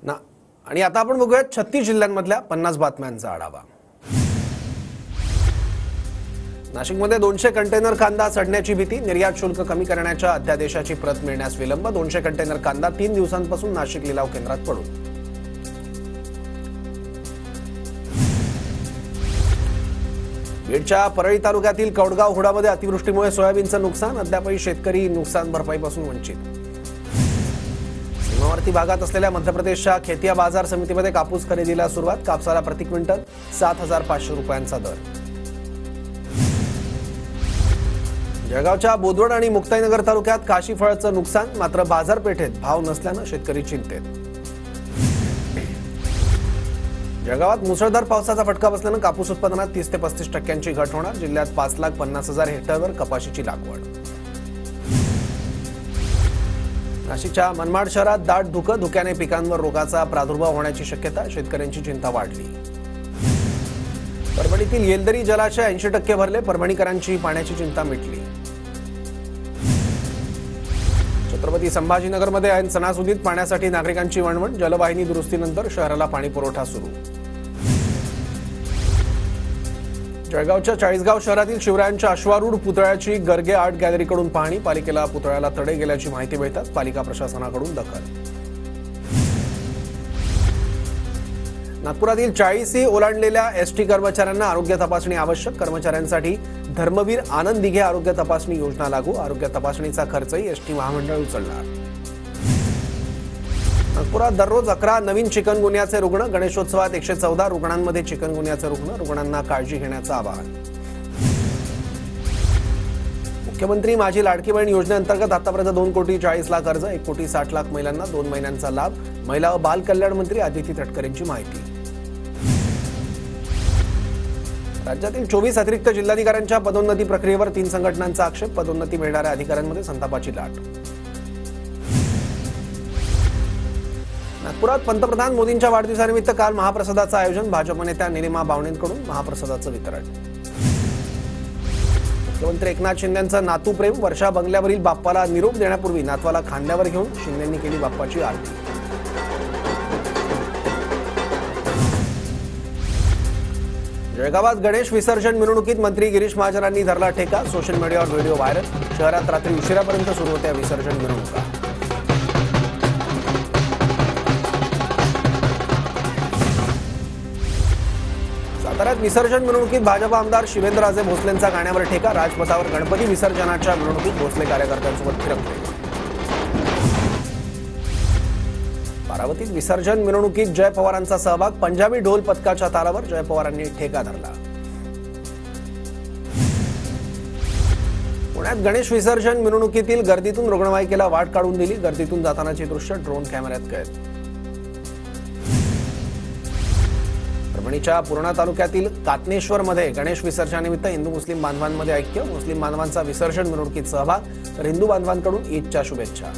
ना आणि आता आपण बघूया 36 जिल्ह्यांमधल्या 50 बातम्यांचा आढावा। नाशिकमध्ये 200 कंटेनर कांदा सडण्याची भीती, निर्यात शुल्क कमी करण्याच्या अध्यादेशाची प्रत मिळण्यास विलंब। 200 कंटेनर कांदा 3 दिवसांपासून नाशिक लिलाव केंद्रात पडून। बीडच्या परळी तालुक्यातील कौडगाव हुडामध्ये अतिवृष्टीमुळे सोयाबीनचं नुकसान, अद्यापही शेतकरी नुकसान भरपाईपासून वंचित। सीमावर्ती भागात असलेल्या मध्य प्रदेशच्या खेतिया बाजार समितीमध्ये कापूस खरेदीला सुरुवात, कापसाला प्रति क्विंटल 7,500 रुपयांचा दर। जळगावच्या बोदवड आणि मुक्ताईनगर तालुक्यात काशी फळाचं नुकसान, मात्र बाजारपेठेत भाव नसल्यानं शेतकरी चिंतेत। जळगावात मुसळधार पावसाचा फटका बसल्यानं कापूस उत्पादनात 30 ते 35% घट होणार, जिल्ह्यात 5,50,000 हेक्टरवर कपाशीची लागवड। नाशिकच्या मनमाड शहरात दाट धुकं, धुक्याने पिकांवर रोगाचा प्रादुर्भाव होण्याची शक्यता, शेतकऱ्यांची चिंता वाढली। परभणीतील येलदरी जलाशय 80% भरले, परभणीकरांची पाण्याची चिंता मिटली। छत्रपती संभाजीनगरमध्ये ऐन सणासुदीत पाण्यासाठी नागरिकांची वणवण, जलवाहिनी दुरुस्तीनंतर शहराला पाणी पुरवठा सुरू। जळगावच्या चाळीसगाव शहरातील शिवरायांच्या अश्वारूढ पुतळ्याची गर्गे आर्ट गॅलरीकडून पाहणी, पालिकेला पुतळ्याला तडे गेल्याची माहिती मिळताच पालिका प्रशासनाकडून दखल। नागपुरातील 40 ओलांडलेल्या एसटी कर्मचाऱ्यांना आरोग्य तपासणी आवश्यक, कर्मचाऱ्यांसाठी धर्मवीर आनंद दिघे आरोग्य तपासणी योजना लागू, आरोग्य तपासणीचा खर्चही एसटी महामंडळ उचलणार। नागपुरात दररोज 11 नवीन चिकनगुन्ह्याचे रुग्ण, गणेशोत्सवात 114 रुग्णांमध्ये चिकनगुन्ह्याचे रुग्ण, रुग्णांना काळजी घेण्याचं आवाहन। मुख्यमंत्री माझी लाडकी बहीण योजनेअंतर्गत आतापर्यंत 2,40,00,000 अर्ज, 1,60,00,000 महिलांना 2 महिन्यांचा लाभ, महिला व बाल कल्याण मंत्री आदिती तटकरेंची माहिती। राज्यातील 24 अतिरिक्त जिल्हाधिकाऱ्यांच्या पदोन्नती प्रक्रियेवर 3 संघटनांचा आक्षेप, पदोन्नती मिळणाऱ्या अधिकाऱ्यांमध्ये संतापाची लाट। नागपुरात पंतप्रधान मोदींच्या वाढदिवसानिमित्त काल महाप्रसादाचं आयोजन, भाजप नेत्या निलिमा बावणेंकडून महाप्रसादाचं वितरण। मुख्यमंत्री एकनाथ शिंदेंचं नातू प्रेम, वर्षा बंगल्यावरील बाप्पाला निरोप देण्यापूर्वी नातवाला खांद्यावर घेऊन शिंदेंनी केली बाप्पाची आरती। जळगावात गणेश विसर्जन मिरवणुकीत मंत्री गिरीश महाजनांनी धरला ठेका, सोशल मीडियावर व्हिडिओ व्हायरल, शहरात रात्री उशिरापर्यंत सुरू होत्या विसर्जन मिरवणुका। साताऱ्यात विसर्जन मिरवणुकीत भाजप आमदार शिवेंद्रराजे भोसलेंचा गाण्यावर ठेका, राजपथावर गणपती विसर्जनाच्या मिरवणुकीत भोसले कार्यकर्त्यांसोबत फिरकले। बारामतीत विसर्जन मिरवणुकीत जय पवारांचा सहभाग, पंजाबी ढोल पथकाच्या तालावर जय पवारांनी ठेका धरला। पुण्यात गणेश विसर्जन मिरवणुकीतील गर्दीतून रुग्णवाहिकेला वाट काढून दिली, गर्दीतून जातानाची दृश्य ड्रोन कॅमेऱ्यात कैद। परभणीच्या पूर्णा तालुक्यातील कातनेश्वरमध्ये गणेश विसर्जनानिमित्त हिंदू मुस्लिम बांधवांमध्ये ऐक्य, मुस्लिम बांधवांचा विसर्जन मिरवणुकीत सहभाग, तर हिंदू बांधवांकडून ईदच्या शुभेच्छा।